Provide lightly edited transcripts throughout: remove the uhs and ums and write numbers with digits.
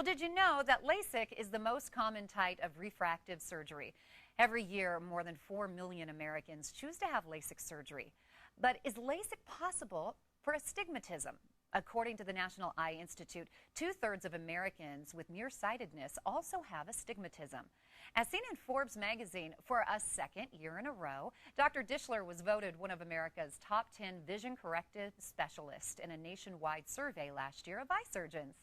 Well, did you know that LASIK is the most common type of refractive surgery? Every year, more than 4 million Americans choose to have LASIK surgery. But is LASIK possible for astigmatism? According to the National Eye Institute, 2/3 of Americans with nearsightedness also have astigmatism. As seen in Forbes magazine for a second year in a row, Dr. Dishler was voted one of America's top 10 vision corrective specialists in a nationwide survey last year of eye surgeons.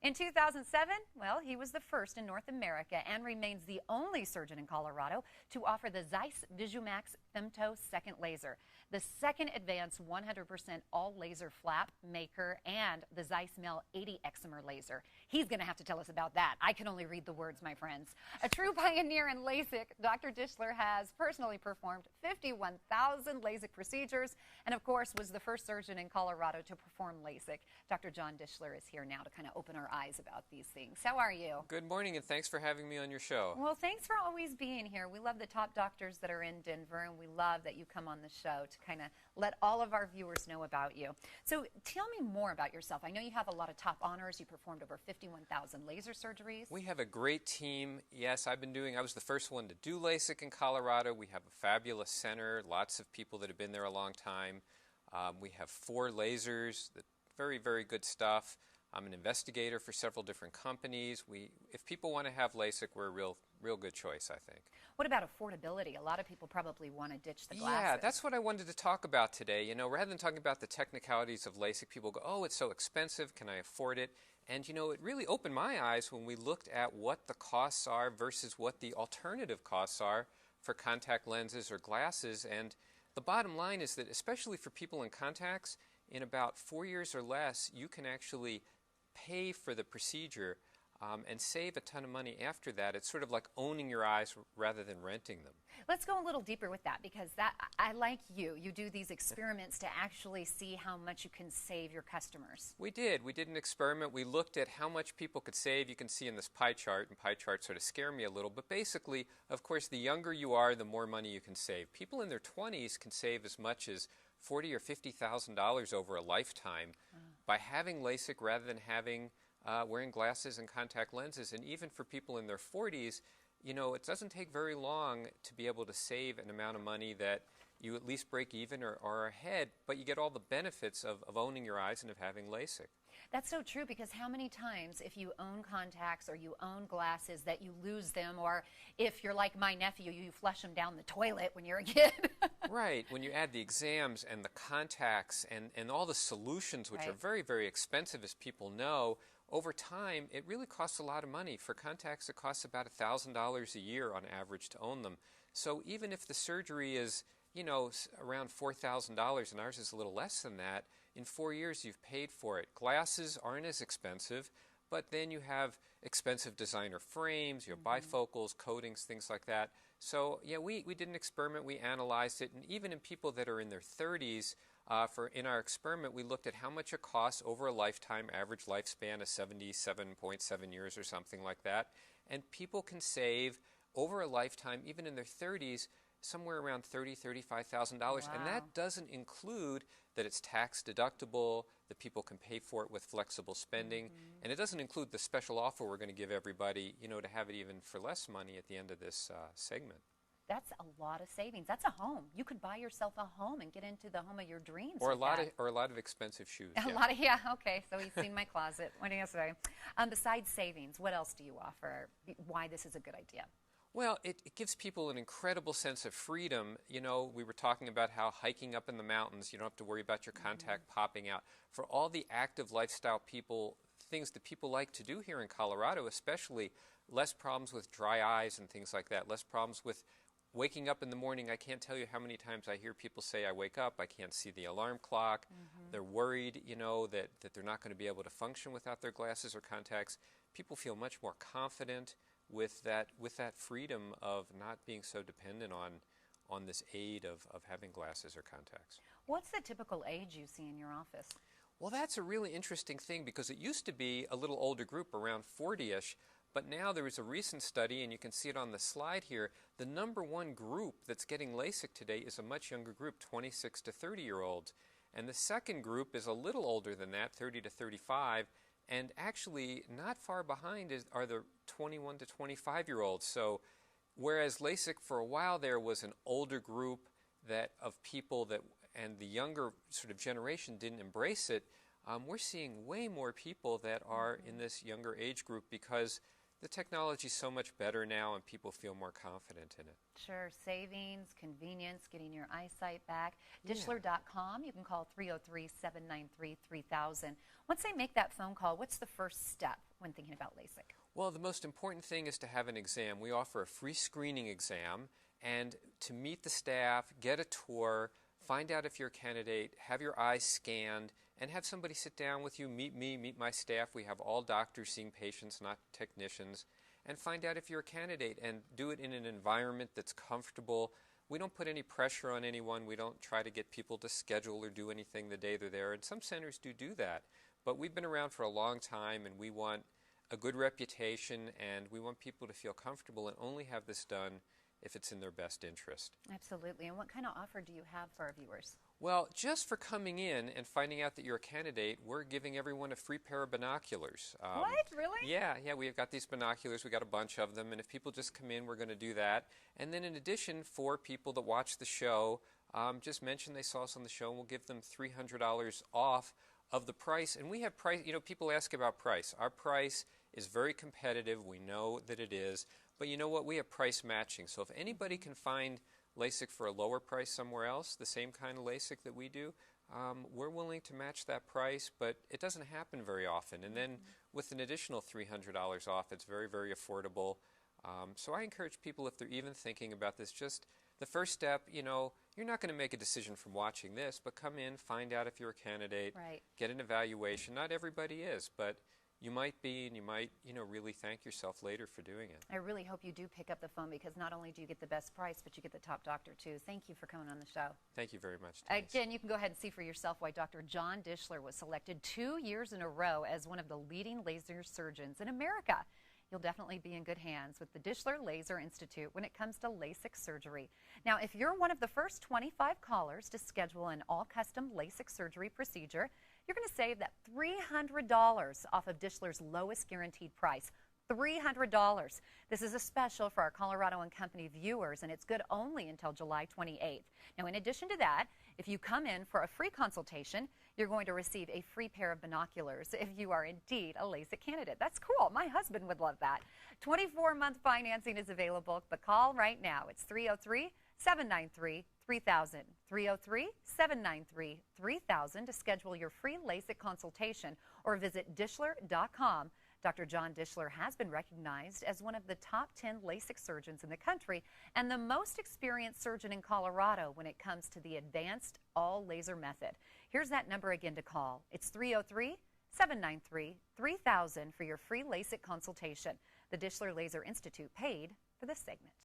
In 2007, well, he was the first in North America and remains the only surgeon in Colorado to offer the Zeiss VisuMax Femto second laser, the second advanced 100% all-laser flap maker, and the Zeiss Mel 80 excimer laser. He's going to have to tell us about that. I can only read the words, my friends. A true pioneer in LASIK, Dr. Dishler has personally performed 51,000 LASIK procedures and, of course, was the first surgeon in Colorado to perform LASIK. Dr. John Dishler is here now to kind of open our eyes about these things. How are you? Good morning, and thanks for having me on your show. Well, thanks for always being here. We love the top doctors that are in Denver, and we love that you come on the show to kind of let all of our viewers know about you. So tell me more about yourself. I know you have a lot of top honors. You performed over 51,000 laser surgeries. We have a great team. Yes, I was the first one to do LASIK in Colorado. We have a fabulous center, lots of people that have been there a long time. We have 4 lasers, very, very good stuff. I'm an investigator for several different companies. If people want to have LASIK, we're a real good choice, I think. What about affordability? A lot of people probably want to ditch the glasses. Yeah, that's what I wanted to talk about today. You know, rather than talking about the technicalities of LASIK, people go, oh, it's so expensive, can I afford it? And, you know, it really opened my eyes when we looked at what the costs are versus what the alternative costs are for contact lenses or glasses. And the bottom line is that, especially for people in contacts, in about 4 years or less, you can actually pay for the procedure and save a ton of money after that. It's sort of like owning your eyes rather than renting them. Let's go a little deeper with that, because I like you do these experiments to actually see how much you can save your customers. We did an experiment. We looked at how much people could save. You can see in this pie chart, and pie charts sort of scare me a little, but basically, of course, the younger you are, the more money you can save. People in their 20s can save as much as $40,000 or $50,000 over a lifetime by having LASIK rather than wearing glasses and contact lenses. And even for people in their 40s, you know, it doesn't take very long to be able to save an amount of money that you at least break even or are ahead, but you get all the benefits of owning your eyes and of having LASIK. That's so true, because how many times, if you own contacts or you own glasses, that you lose them, or if you're like my nephew, you flush them down the toilet when you're a kid. Right. When you add the exams and the contacts and all the solutions, which are very, very expensive, as people know, over time, it really costs a lot of money. For contacts, it costs about $1,000 a year on average to own them. So even if the surgery is, you know, around $4,000, and ours is a little less than that, in 4 years you've paid for it. Glasses aren't as expensive, but then you have expensive designer frames, you have bifocals, coatings, things like that. So yeah, we did an experiment, we analyzed it, and even in people that are in their 30s, in our experiment, we looked at how much it costs over a lifetime, average lifespan of 77.7 years or something like that, and people can save over a lifetime, even in their 30s, somewhere around $30,000, $35,000, and that doesn't include that it's tax deductible, that people can pay for it with flexible spending, and it doesn't include the special offer we're going to give everybody, you know, to have it even for less money at the end of this segment. That's a lot of savings. That's a home. You could buy yourself a home and get into the home of your dreams. Or a lot of expensive shoes. Okay. So he's seen my closet. What do you say? Besides savings, what else do you offer? Why this is a good idea? Well, it gives people an incredible sense of freedom. You know, we were talking about how hiking up in the mountains, you don't have to worry about your contact popping out. For all the active lifestyle people, things that people like to do here in Colorado, especially, less problems with dry eyes and things like that, less problems with waking up in the morning. I can't tell you how many times I hear people say, I wake up, I can't see the alarm clock. They're worried, you know, that they're not going to be able to function without their glasses or contacts. People feel much more confident with that freedom of not being so dependent on this aid of having glasses or contacts. What's the typical age you see in your office? Well, that's a really interesting thing, because it used to be a little older group, around 40-ish, but now there is a recent study, and you can see it on the slide here. The #1 group that's getting LASIK today is a much younger group, 26 to 30-year-olds. And the second group is a little older than that, 30 to 35, And actually, not far behind are the 21 to 25-year-olds. So whereas LASIK for a while there was an older group of people and the younger sort of generation didn't embrace it, we're seeing way more people that are in this younger age group because the technology is so much better now and people feel more confident in it. Sure. Savings, convenience, getting your eyesight back. Dishler.com. You can call 303-793-3000. Once they make that phone call, what's the first step when thinking about LASIK? Well, the most important thing is to have an exam. We offer a free screening exam, and to meet the staff, get a tour, find out if you're a candidate, have your eyes scanned, and have somebody sit down with you, meet me, meet my staff. We have all doctors seeing patients, not technicians, and find out if you're a candidate and do it in an environment that's comfortable. We don't put any pressure on anyone. We don't try to get people to schedule or do anything the day they're there, and some centers do that. But we've been around for a long time, and we want a good reputation, and we want people to feel comfortable and only have this done if it's in their best interest. Absolutely. And what kind of offer do you have for our viewers? Well, just for coming in and finding out that you're a candidate, we're giving everyone a free pair of binoculars. What? Really? Yeah, we've got these binoculars. We've got a bunch of them, and if people just come in, we're going to do that. And then in addition, for people that watch the show, just mention they saw us on the show, and we'll give them $300 off of the price. And we have price, people ask about price. Our price is very competitive. We know that it is. But you know what? We have price matching. So if anybody can find LASIK for a lower price somewhere else, the same kind of LASIK that we do, we're willing to match that price, but it doesn't happen very often. And then with an additional $300 off, it's very, very affordable. So I encourage people, if they're even thinking about this, just the first step, you're not going to make a decision from watching this, but come in, find out if you're a candidate, get an evaluation. Not everybody is, but you might be, and you might, really thank yourself later for doing it. I really hope you do pick up the phone, because not only do you get the best price, but you get the top doctor, too. Thank you for coming on the show. Thank you very much, Denise. Again, you can go ahead and see for yourself why Dr. John Dishler was selected 2 years in a row as one of the leading laser surgeons in America. You'll definitely be in good hands with the Dishler Laser Institute when it comes to LASIK surgery. Now, if you're one of the first 25 callers to schedule an all-custom LASIK surgery procedure, you're going to save that $300 off of Dishler's lowest guaranteed price. $300. This is a special for our Colorado and Company viewers, and it's good only until July 28th. Now, in addition to that, if you come in for a free consultation, you're going to receive a free pair of binoculars if you are indeed a LASIK candidate. That's cool. My husband would love that. 24-month financing is available, but call right now. It's 303-793-3000. 303-793-3000 to schedule your free LASIK consultation, or visit Dishler.com. Dr. John Dishler has been recognized as one of the top 10 LASIK surgeons in the country and the most experienced surgeon in Colorado when it comes to the advanced all-laser method. Here's that number again to call. It's 303-793-3000 for your free LASIK consultation. The Dishler Laser Institute paid for this segment.